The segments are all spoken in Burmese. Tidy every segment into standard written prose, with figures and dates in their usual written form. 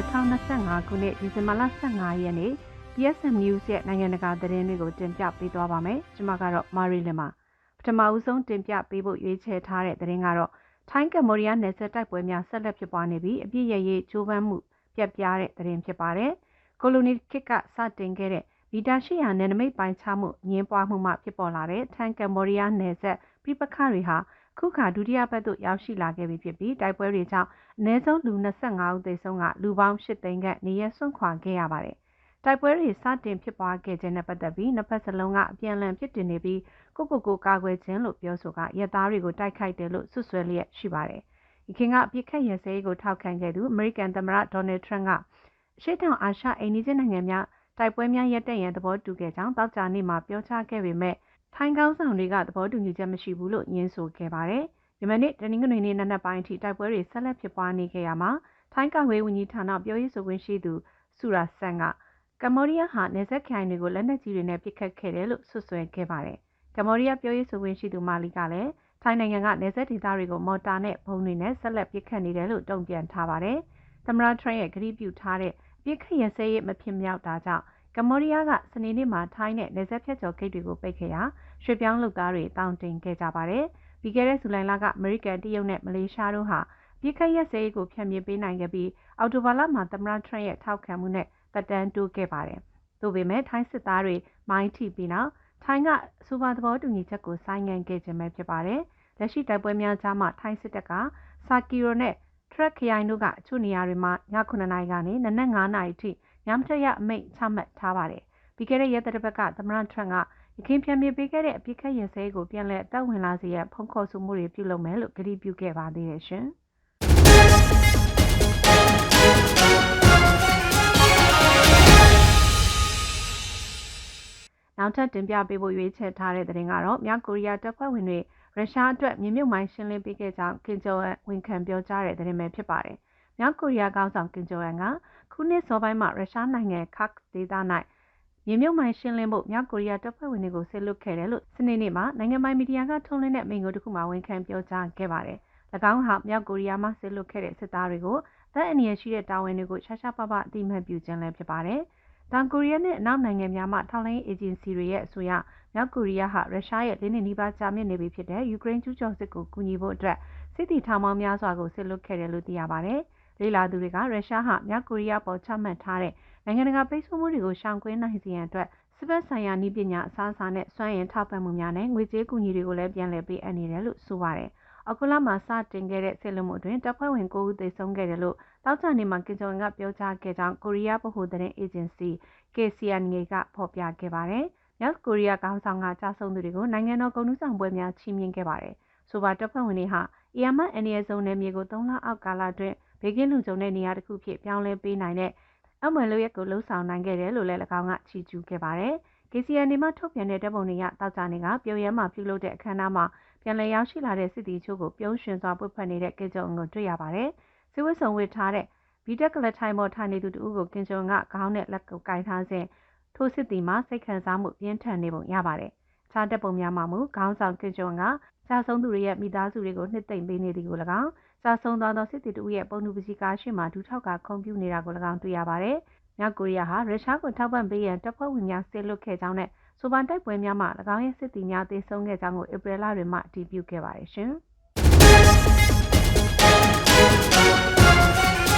2025 ခုနှစ်ဒီဇင်ဘာလ15ရက်နေ့ BSM News ရဲ့နိုင်ငံတကာသတင်းတွေကိုတင်ပြပေးသွားပါမယ်။ကျွန်မကတော့မာရီလင်ပါ။ပထမဦးဆုံးတင်ပြပေးဖို့ရွေးချယ်ထားတဲ့သတင်းကတော့ထိုင်းကမ္ဘောဒီးယားနယ်စပ်တိုက်ပွဲများဆက်လက်ဖြစ်ပွားနေပြီးအပြည့်ရရေးကြိုးပမ်းမှုပြတ်ပြားတဲ့သတင်းဖြစ်ပါတယ်။ကိုလိုနီခေတ်ကစတင်ခဲ့တဲ့မီတာ800နယ်နိမိတ်ပိုင်းခြားမှုညင်းပွားမှုမှဖြစ်ပေါ်လာတဲ့ထိုင်းကမ္ဘောဒီးယားနယ်စပ်ပြပခတွေဟာခုခါဒုတိယပတ်သို့ရောက်ရှိလာခဲ့ပြီဖြစ်ပြီးတိုက်ပွဲတွေကြောင့်အနည်းဆုံးလူ25ဦးသေဆုံးကလူပေါင်း8သိန်းခန့်နေရစွန့်ခွာခဲ့ရပါတယ်။တိုက်ပွဲတွေစတင်ဖြစ်ပွားခဲ့ခြင်းနဲ့ပတ်သက်ပြီးနှစ်ဖက်စလုံးကအပြန်အလှန်ဖြစ်တင်နေပြီးကိုကာကွယ်ခြင်းလို့ပြောဆိုကရဲသားတွေကိုတိုက်ခိုက်တယ်လို့ဆွဆွဲလျက်ရှိပါတယ်။ဒီခင်ကအပြစ်ခတ်ရဲစဲကိုထောက်ခံခဲ့သူအမေရိကန်သမ္မတဒေါ်နယ်ထရန့်ကအရှေ့တောင်အာရှအိန္ဒိယနိုင်ငံများတိုက်ပွဲများရပ်တန့်ရန်သဘောတူခဲ့ကြောင်းတောက်ကြနေ့မှာပြောကြားခဲ့ပေမဲ့ထိုင်းကောင်းဆောင်တွေကသဘောတူညီချက်မရှိဘူးလို့ညင်းဆိုခဲ့ပါတယ်။ယမနေ့တနင်္ဂနွေနေ့နံနက်ပိုင်းအထိတိုက်ပွဲတွေဆက်လက်ဖြစ်ပွားနေခဲ့ရမှာထိုင်းကာကွယ်ဝန်ကြီးဌာနပြောရေးဆိုခွင့်ရှိသူဆူရာဆန်ကကမ္ဘောဒီးယားဟာနယ်စပ်ခိုင်တွေကိုလက်နက်ကြီးတွေနဲ့ပစ်ခတ်ခဲ့တယ်လို့ဆွဆွဲခဲ့ပါတယ်။ကမ္ဘောဒီးယားပြောရေးဆိုခွင့်ရှိသူမာလီကလည်းထိုင်းနိုင်ငံကနယ်စပ်ဒေသတွေကိုမော်တာနဲ့ဘုံတွေနဲ့ဆက်လက်ပစ်ခတ်နေတယ်လို့တုံ့ပြန်ထားပါတယ်။သမ္မတထရန့်ရဲ့ကတိပြုထားတဲ့ပစ်ခတ်ရစဲရေးမဖြစ်မြောက်တာကြောင့်ကမ္ဘောဒီးယားကစနေနေ့မှာထိုင်းနဲ့နယ်စပ်ဖြတ်ကျော်ဂိတ်တွေကိုပိတ်ခဲ့ရာရွှေပြောင်းလုပ်သားတွေတောင်းတင်ခဲ့ကြပါတယ်။ပြီးခဲ့တဲ့ဇူလိုင်လကအမေရိကန်တရုတ်နဲ့မလေးရှားတို့ဟာပြစ်ခတ်ရက်စဲရေးကိုဖျက်မြစ်ပေးနိုင်ခဲ့ပြီးအော်တိုဘာလမှာသမ္မတထရန့်ရဲ့ထောက်ခံမှုနဲ့တက်တန်းတိုးခဲ့ပါတယ်။သို့ပေမဲ့ထိုင်းစစ်သားတွေမိုင်းထိပြီးနောက်ထိုင်းကအဆိုပါသဘောတူညီချက်ကိုဆိုင်းငံ့ခဲ့ခြင်းပဲဖြစ်ပါတယ်။လက်ရှိတိုက်ပွဲများကြားမှာထိုင်းစစ်တပ်ကဆာကီရိုနဲ့ထရက်ခရိုင်တို့ကအချို့နေရာတွေမှာည9နာရီကနေနနက်9နာရီထိညမထွက်ရအမိန့်ချမှတ်ထားပါတယ်။ပြီးခဲ့တဲ့ရက်သတ္တပတ်ကသမ္မတထရန့်ကရခိုင်ပြည်မြေပေးခဲ့တဲ့အပြစ်ခတ်ရစဲကိုပြန်လည်အသက်ဝင်လာစေရန်ဖုံးခေါ်ဆိုမှုတွေပြုလုပ်မယ်လို့ကတိပြုခဲ့ပါသေးတယ်ရှင်။နောက်ထပ်တင်ပြပေးဖို့ရွေးချယ်ထားတဲ့သတင်းကတော့မြောက်ကိုရီးယားတပ်ဖွဲ့ဝင်တွေရုရှားအတွက်မြေမြုပ်မိုင်းရှင်းလင်းပေးခဲ့ကြောင်းကင်ဂျိုအန်ဝန်ခံပြောကြားတဲ့သတင်းပဲဖြစ်ပါတယ်။မြောက်ကိုရီးယားခေါင်းဆောင်ကင်ဂျိုအန်ကခုနှစ်စောပိုင်းမှာရုရှားနိုင်ငံခတ်ဒေသ၌မြေမြုပ်မိုင်းရှင်းလင်းဖို့မြောက်ကိုရီးယားတပ်ဖွဲ့ဝင်တွေကိုဆက်လွတ်ခဲ့တယ်လို့စနေနေ့မှာနိုင်ငံပိုင်မီဒီယာကထုတ်လွှင့်တဲ့မိန့်ခွန်းတစ်ခုမှာဝန်ခံပြောကြားခဲ့ပါတယ်။၎င်းဟာမြောက်ကိုရီးယားမှဆက်လွတ်ခဲ့တဲ့စစ်သားတွေကိုတပ်အန္တရာယ်ရှိတဲ့တာဝန်တွေကိုရှားရှားပါးပါးအတိအမှတ်ပြုခြင်းလည်းဖြစ်ပါတယ်။တောင်ကိုရီးယားနဲ့အနောက်နိုင်ငံများမှထောက်လှမ်းရေးအေဂျင်စီတွေရဲ့အဆိုအရမြောက်ကိုရီးယားဟာရုရှားရဲ့၄နှစ်နီးပါးကြာမြင့်နေပြီဖြစ်တဲ့ယူကရိန်းကျူးကျော်စစ်ကိုကူညီဖို့အတွက်စစ်တီထောင်ပေါင်းများစွာကိုဆက်လွတ်ခဲ့တယ်လို့သိရပါတယ်။လေလာသူတွေကရုရှားဟာမြောက်ကိုရီးယားပေါ်ချမှတ်ထားတဲ့နိုင်ငံတကာပိတ်ဆို့မှုတွေကိုရှောင်ကွင်းနိုင်စေရန်အတွက်စစ်ဘက်ဆိုင်ရာနည်းပညာအစားအစာနဲ့စွမ်းအင်ထောက်ပံ့မှုများနဲ့ငွေကြေးကူညီတွေကိုလည်းပြန်လည်ပေးအပ်နေတယ်လို့ဆိုပါတယ်။အခုလမှာစတင်ခဲ့တဲ့စစ်လွတ်မှုအတွင်းတပ်ဖွဲ့ဝင်9ဦးသေဆုံးခဲ့တယ်လို့တောက်ကြနေမှာကင်ဂျုံကပြောကြားခဲ့ကြောင်းကိုရီးယားဗဟိုသတင်းအေဂျင်စီ KCNA ကဖော်ပြခဲ့ပါတယ်။မြောက်ကိုရီးယားခေါင်းဆောင်ကကြာဆုံးသူတွေကိုနိုင်ငံတော်ဂုဏ်ထူးဆောင်ပွဲများချီးမြှင့်ခဲ့ပါတယ်။ဆိုပါတပ်ဖွဲ့ဝင်တွေဟာအီယာမတ်အန်နီယဇုံနယ်မြေကို3လအောက်ကာလအတွင်းဘေးကင်းလုံခြုံတဲ့နေရာတစ်ခုဖြစ်ပြောင်းလဲပေးနိုင်တဲ့အမွေလုပ်ရက်ကိုလှုံ့ဆော်နိုင်ခဲ့တယ်လို့လည်း၎င်းကချီးကျူးခဲ့ပါတယ်။ KCNA မှထုတ်ပြန်တဲ့တပ်ပုံတွေကတောက်ကြနေကပြုံရဲမှာပြုလုပ်တဲ့အခမ်းအနားမှာပြန်လည်ရောက်ရှိလာတဲ့စစ်သည်ချို့ကိုပြုံးရွှင်စွာပွေ့ဖက်နေတဲ့ကင်ဂျုံကိုတွေ့ရပါတယ်။စစ်ဝတ်စုံဝတ်ထားတဲ့ဗီတက်ကလထိုင်ပေါ်ထိုင်နေသူတဦးကိုကင်ဂျုံကခေါင်းနဲ့လက်ကိုကိုင်ထားစဉ်ထိုစစ်သည်မှာစိတ်ခံစားမှုပြင်းထန်နေပုံရပါတယ်။ခြားတပ်ပုံများမှာမူခေါင်းဆောင်ကင်ဂျုံကကြာဆုံးသူတွေရဲ့မိသားစုတွေကိုနှစ်သိမ့်ပေးနေသည်ကို၎င်းကြာဆုံးသွားသောစစ်သည်တဦးရဲ့ပုံနှူပစီကားရှိမှဒူးထောက်ကခုံပြူနေတာကို၎င်းတွေ့ရပါတယ်။မြောက်ကိုရီးယားဟာရုရှားကိုထောက်ပံ့ပေးရန်တပ်ဖွဲ့ဝင်များဆက်လွတ်ခဲ့ကြောင်းနဲ့ဆိုပါတိုက်ပွဲများမှာ၎င်းရဲ့စစ်သည်များသေဆုံးခဲ့ကြောင်းကိုဧပြီလတွင်မှအတည်ပြုခဲ့ပါတယ်ရှင်။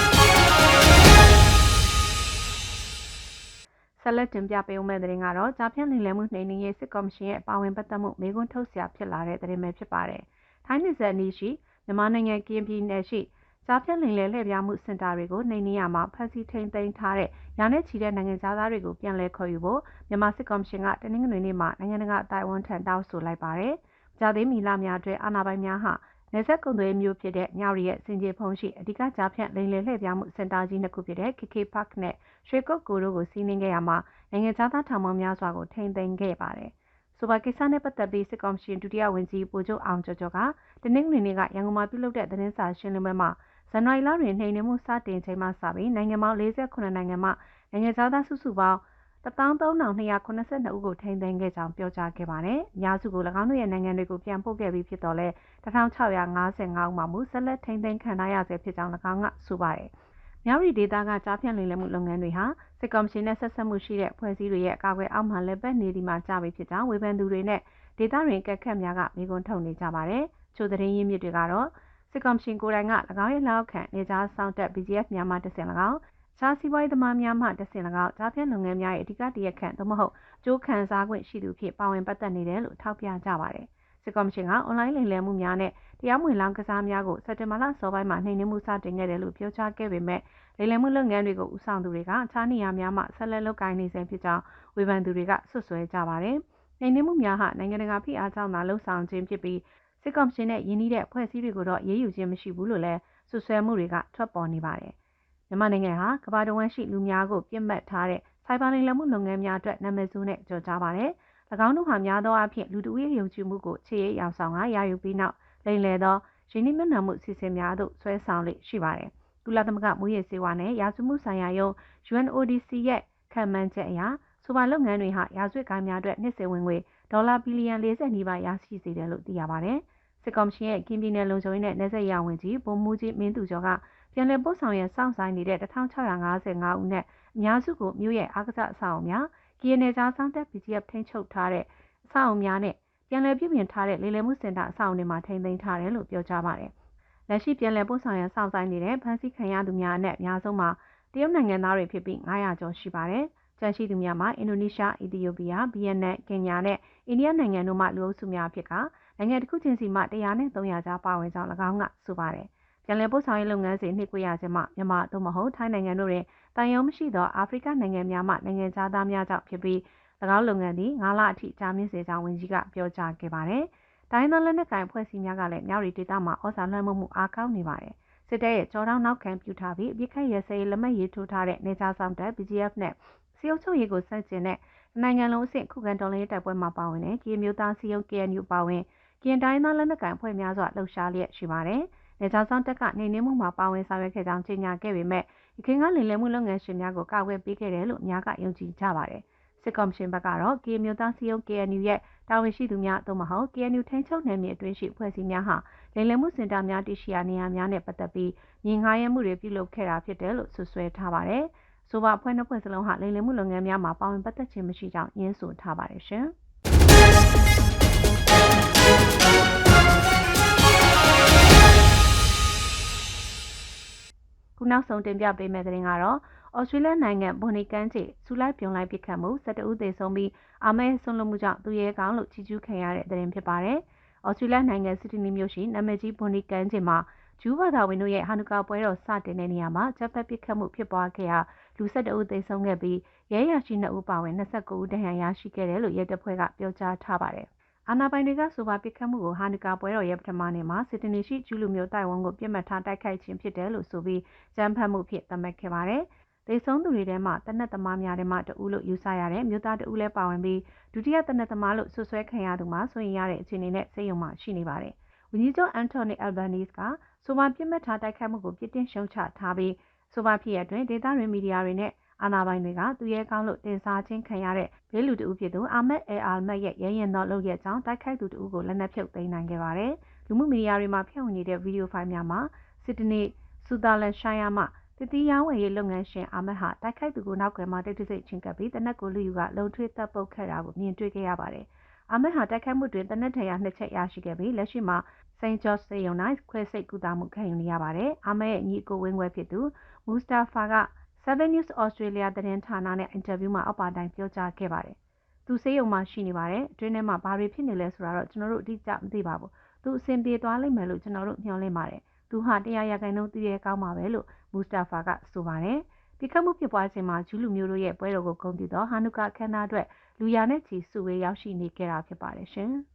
ဆက်လက်တင်ပြပေးဦးမယ့်သတင်းကတော့ကြားဖြန့်လိမ်လည်မှုနှိမ်နင်းရေးစစ်ကော်မရှင်ရဲ့ပါဝင်ပတ်သက်မှုမေးခွန်းထုတ်စရာဖြစ်လာတဲ့သတင်းပဲဖြစ်ပါတယ်။ထိုင်းနယ်စပ်အနီးရှိမြန်မာနိုင်ငံကရင်ပြည်နယ်ရှိကြားဖြန့်လိမ်လည်လှည့်ပြားမှုစင်တာတွေကိုနှိမ်နင်းရမှာဖမ်းဆီးထိန်းသိမ်းထားတဲ့ရာနဲ့ချီတဲ့နိုင်ငံသားတွေကိုပြန်လည်ခေါ်ယူဖို့မြန်မာစစ်ကော်မရှင်ကတနင်္ဂနွေနေ့မှာနိုင်ငံတကာအတိုင်းအဝန်ထံတောင်းဆိုလိုက်ပါတယ်။ကြာသေးမီလများအတွင်းအာဏာပိုင်များဟာနယ်စပ်ကုန်သွယ်မျိုးဖြစ်တဲ့ညောင်ရီရဲ့စင်ကြေဖုံးရှိအဓိကကြားဖြန့်လိမ်လည်လှည့်ပြားမှုစင်တာကြီးနှစ်ခုဖြစ်တဲ့ KK Park နဲ့ရွှေကုတ်ကိုတို့ကိုစီးနင်းခဲ့ရမှာနိုင်ငံသားထောင်ပေါင်းများစွာကိုထိန်းသိမ်းခဲ့ပါတယ်။ဆိုပါကိစ္စနဲ့ပတ်သက်ပြီးစစ်ကော်မရှင်ဒုတိယဝန်ကြီးပိုချုပ်အောင်ကျော်ကတနင်္ဂနွေနေ့ကရန်ကုန်မှာပြုလုပ်တဲ့သတင်းစာရှင်းလင်းပွဲမှာဇန်နဝါရီလတွင်နှိမ်နင်းမှုစတင်ချိန်မှစပြီးနိုင်ငံပေါင်း48နိုင်ငံမှနိုင်ငံသားစုစုပေါင်း13282ဦးကိုထိန်းသိမ်းခဲ့ကြောင်းပြောကြားခဲ့ပါတယ်။အများစုကို၎င်းတို့ရဲ့နိုင်ငံတွေကိုပြန်ပို့ခဲ့ပြီးဖြစ်တော်လဲ1655ဦးမှမူဆက်လက်ထိန်းသိမ်းခံထားရဆဲဖြစ်ကြောင်း၎င်းကဆိုပါတယ်။ မြောက်ရီဒေသကကြားဖြန့်လွှင့်လည်မှုလုပ်ငန်းတွေဟာစစ်ကော်မရှင်နဲ့ဆက်ဆက်မှုရှိတဲ့ဖွဲ့စည်းတွေရဲ့အကာအကွယ်အောက်မှာလက်ပတ်နေဒီမှာကြာပြီဖြစ်ကြောင်းဝေဖန်သူတွေနဲ့ဒေသတွင်ကက်ခတ်များကမိကွန်းထုတ်နေကြပါတယ်။ချို့သတင်းရင်းမြစ်တွေကတော့စစ်ကော်မရှင်ကိုယ်တိုင်က၎င်းရဲ့လက်ခံနေကြားဆောင်တက် BGF များမှတဆင့်၎င်းခြားစီးပွားရေးသမားများမှတဆင့်၎င်းကြားဖြန့်လုပ်ငန်းများရဲ့အဓိကတရားခံသို့မဟုတ်ကျိုးခံစားခွင့်ရှိသူဖြစ်ပါဝင်ပတ်သက်နေတယ်လို့ထောက်ပြကြပါတယ်။စစ်ကော်မရှင်ကအွန်လိုင်းလိမ်လည်မှုများနဲ့တရားမဝင်လောင်းကစားများကိုစက်တင်ဘာလစောပိုင်းမှာနှိမ်နင်းမှုစတင်ခဲ့တယ်လို့ပြောကြားခဲ့ပေမဲ့လိမ်လည်မှုလုပ်ငန်းတွေကိုဦးဆောင်သူတွေကအခြားနေရာများမှဆက်လက်လုပ်ကိုင်နေဆဲဖြစ်ကြောင်းဝေဖန်သူတွေကဆွဆွဲကြပါတယ်။နှိမ်နင်းမှုများဟာနိုင်ငံတကာဖိအားကြောင့်သာလှုံ့ဆော်ခြင်းဖြစ်ပြီးစစ်ကော်မရှင်နဲ့ယင်းနှီးတဲ့အဖွဲ့အစည်းတွေကိုတော့ရေးယူခြင်းမရှိဘူးလို့လည်းဆွဆွဲမှုတွေကထွက်ပေါ်နေပါတယ်။မြန်မာနိုင်ငံဟာကမ္ဘာတစ်ဝန်းရှိလူများကိုပြစ်မှတ်ထားတဲ့စိုက်ဘာလိမ်လည်မှုလုပ်ငန်းများအတွက်နာမည်ဆိုးနဲ့ကြော်ကြားပါတယ်။၎င်းတို့ဟာများသောအားဖြင့်လူတဦးရဲ့ယုံကြည်မှုကိုခြေရိပ်ရောက်ဆောင်ကရယူပြီးနောက်လိမ်လည်သောရင်းနှီးမြှုပ်နှံမှုစီစဉ်များသို့ဆွဲဆောင်လေ့ရှိပါတယ်။ကုလသမဂ္ဂမူရည်စေဝါနဲ့ရာဇဝတ်မှုဆိုင်ရာရုံး UNODC ရဲ့ခံမှန်းချက်အရဆိုပါလုပ်ငန်းတွေဟာရာဇဝတ်ကိုင်းများအတွက်နှစ်စဉ်ဝင်ငွေဒေါ်လာဘီလီယံ40နီးပါးရရှိစေတယ်လို့သိရပါတယ်။စစ်ကော်မရှင်ရဲ့ကင်းပြည်နယ်လုံခြုံရေးနဲ့နယ်စပ်ရေးဝန်ကြီးဗိုလ်မှူးကြီးမင်းသူကျော်ကပြန်လည်ပို့ဆောင်ရန်စောင့်ဆိုင်နေတဲ့1655ဦးနဲ့အများစုကိုမြို့ရဲ့အားကစားအဆောက်အအုံများကီယနယ်ကြားဆောင်တက် BGF ထိန်းချုပ်ထားတဲ့အဆောက်အအုံများနဲ့ပြန်လည်ပြုပြင်ထားတဲ့လေလည်မှုစင်တာအဆောက်အအုံတွေမှာထိန်းသိမ်းထားတယ်လို့ပြောကြားပါတယ်။လက်ရှိပြန်လည်ပို့ဆောင်ရန်စောင့်ဆိုင်နေတဲ့ဖမ်းဆီးခံရသူများအနက်အများဆုံးမှာတရုတ်နိုင်ငံသားတွေဖြစ်ပြီး900ကျော်ရှိပါတယ်။ကျန်ရှိသူများမှာအင်ဒိုနီးရှား၊အီသီယိုးပီးယား၊ဗီယက်နမ်၊ကင်ညာနဲ့အိန္ဒိယနိုင်ငံတို့မှလူအုပ်စုများဖြစ်ကနိုင်ငံတစ်ခုချင်းစီမှ100နဲ့300ကြားပါဝင်ကြောင်း၎င်းကဆိုပါတယ်။ပြန်လည်ပို့ဆောင်ရေးလုပ်ငန်းစဉ်နှိပ်ကွပ်ရခြင်းမှမြန်မာသို့မဟုတ်ထိုင်းနိုင်ငံတို့တွင်တန်ယုံမရှိသောအာဖရိကနိုင်ငံများမှနိုင်ငံသားများကြောင့်ဖြစ်ပြီး၎င်းလုပ်ငန်းသည်9လအထိကြာမြင့်စေကြောင်းဝန်ကြီးကပြောကြားခဲ့ပါတယ်။တိုင်းသောလက်နက်ကိုင်ဖွဲ့စည်းများကလည်းမြောက်ရီဒေသမှာဩဇာလွှမ်းမိုးမှုအားကောင်းနေပါတယ်။စစ်တပ်ရဲ့ကြောတောင်းနောက်ခံပြုထားပြီးအပြစ်ခတ်ရဲစဲလက်မှတ်ရေးထိုးထားတဲ့နေကြားဆောင်တပ် BGF နဲ့စီအုပ်ချုပ်ရေးကိုစန့်ကျင်တဲ့နိုင်ငံလုံးအဆင့်ခုခံတော်လှန်ရေးတပ်ပွဲမှာပါဝင်တဲ့ကရင်မျိုးသားစီယုံ KNU ပါဝင်ကရင်တိုင်းသားလက်နက်ကိုင်ဖွဲ့များစွာလှုပ်ရှားလျက်ရှိပါတယ်။နေကြားဆောင်တပ်ကနှိမ်နင်းမှုမှာပါဝင်ဆောင်ရွက်ခဲ့ကြောင်းကြေညာခဲ့ပေမဲ့ရခိုင်ကလိမ်လည်မှုလုပ်ငန်းရှင်များကိုကာကွယ်ပေးခဲ့တယ်လို့အများကယုံကြည်ကြပါတယ်။စစ်ကော်မရှင်ဘက်ကတော့ကရင်မျိုးသားစီယုံ KNU ရဲ့တာဝန်ရှိသူများသို့မဟုတ် KNU ထိန်းချုပ်နယ်မြေအတွင်းရှိဖွဲ့စည်းများဟာလိမ်လည်မှုစင်တာများတရှိရာနေရာများနဲ့ပတ်သက်ပြီးမြင်ငှားရမ်းမှုတွေပြုလုပ်ခဲ့တာဖြစ်တယ်လို့ဆွဆွဲထားပါတယ်။ဆိုပါအဖွဲ့နှစ်ဖွဲ့စလုံးဟာလိမ်လည်မှုလုပ်ငန်းများမှာပါဝင်ပတ်သက်ခြင်းမရှိကြောင်းညင်းဆိုထားပါတယ်ရှင်။ခုနောက်ဆုံးတင်ပြပေးမယ့်သတင်းကတော့ဩစတြေးလျနိုင်ငံဘွန်နီကန်ချေစူလိုက်ပြုံလိုက်ပစ်ခတ်မှု12ဦးသေဆုံးပြီးအာမဲဆွန့်လွတ်မှုကြောင့်သူရဲကောင်းလို့ချီးကျူးခံရတဲ့သတင်းဖြစ်ပါတယ်။ဩစတြေးလျနိုင်ငံစစ်ဒနီမြို့ရှိနာမည်ကြီးဘွန်နီကန်ချေမှာဂျူးဘာသာဝင်တို့ရဲ့ဟာနူကာပွဲတော်စတင်တဲ့နေရာမှာဂျပက်ပစ်ခတ်မှုဖြစ်ပွားခဲ့ရာလူ12ဦးသေဆုံးခဲ့ပြီးရဲရရှိ2ဦးပါဝင်29ဦးဒဏ်ရာရရှိခဲ့တယ်လို့ရဲတပ်ဖွဲ့ကပြောကြားထားပါတယ်။အာနာပိုင်တွေကဆိုပါပစ်ခတ်မှုကိုဟာနူကာပွဲတော်ရဲ့ပထမနေ့မှာစစ်ဒနီရှိဂျူးလူမျိုးတိုင်ဝမ်ကိုပြစ်မှတ်ထားတိုက်ခိုက်ခြင်းဖြစ်တယ်လို့ဆိုပြီးကြမ်းဖက်မှုဖြစ်သတ်မှတ်ခဲ့ပါတယ်။သေဆုံးသူတွေထဲမှာတနက်သမားများထဲမှတဦးလို့ယူဆရတဲ့မြို့သားတဦးလည်းပါဝင်ပြီးဒုတိယတနက်သမားလို့ဆွဆွဲခံရသူမှာဆိုရင်ရတဲ့အခြေအနေနဲ့စိတ်ယုံမှရှိနေပါတယ်။ဝန်ကြီးချုပ်အန်တိုနီအယ်ဘာနီးစ်ကဆိုပါပြစ်မှတ်ထားတိုက်ခိုက်မှုကိုပြစ်တင်ရှုံချထားပြီးဆိုပါဖြစ်ရအတွင်းဒေသတွင်မီဒီယာတွေနဲ့အာဏာပိုင်တွေကသူရဲကောင်းလို့တင်စားခြင်းခံရတဲ့ဘေးလူတဦးဖြစ်သူအာမက်အဲအာမက်ရဲ့ရဲရင်သောလုပ်ရက်ကြောင့်တိုက်ခိုက်သူတဦးကိုလက်နက်ဖြုတ်သိမ်းနိုင်ခဲ့ပါတယ်။လူမှုမီဒီယာတွေမှာဖြန့်ဝေနေတဲ့ဗီဒီယိုဖိုင်များမှာစစ်ဒနီဆူသာလန်ရှိုင်းယာမှတတိယဝယ်ရေးလုပ်ငန်းရှင်အာမက်ဟာတိုက်ခိုက်သူကိုနောက်ကွယ်မှာတိတ်တဆိတ်ချင်းကပ်ပြီးတနက်ကိုလူယူကလုံထွေးတပ်ပုတ်ခဲ့တာကိုမြင်တွေ့ခဲ့ရပါတယ်။အာမက်ဟာတိုက်ခိုက်မှုတွင်တနက်ထံရ2ချက်ရရှိခဲ့ပြီးလက်ရှိမှာစိန့်ဂျော့စေယုံ၌ခွဲစိတ်ကုသမှုခံယူနေရပါတယ်။အာမက်ရဲ့ညီကိုဝင်းခွဲဖြစ်သူမူစတာဖာက7 News Australia သတင်းဌာနနဲ့အင်တာဗျူးမှာအောက်ပါတိုင်းပြောကြားခဲ့ပါတယ်။သူဆေးရုံမှာရှိနေပါတယ်။အတွင်းထဲမှာဘာတွေဖြစ်နေလဲဆိုတာတော့ကျွန်တော်တို့အတိအကျမသိပါဘူး။သူအဆင်ပြေသွားလိမ့်မယ်လို့ကျွန်တော်တို့မျှော်လင့်ပါတယ်။သူဟာ100%သူရဲ့ကောင်းပါပဲလို့မူစတာဖာကဆိုပါတယ်။ဒီကမှုဖြစ်ပွားခြင်းမှာဂျူးလူမျိုးတို့ရဲ့ပွဲတော်ကိုဂုဏ်ပြုသောဟာနုကာခန်းနာအတွက်လူရာနဲ့ချီစုဝေးရောက်ရှိနေကြတာဖြစ်ပါတယ်ရှင်။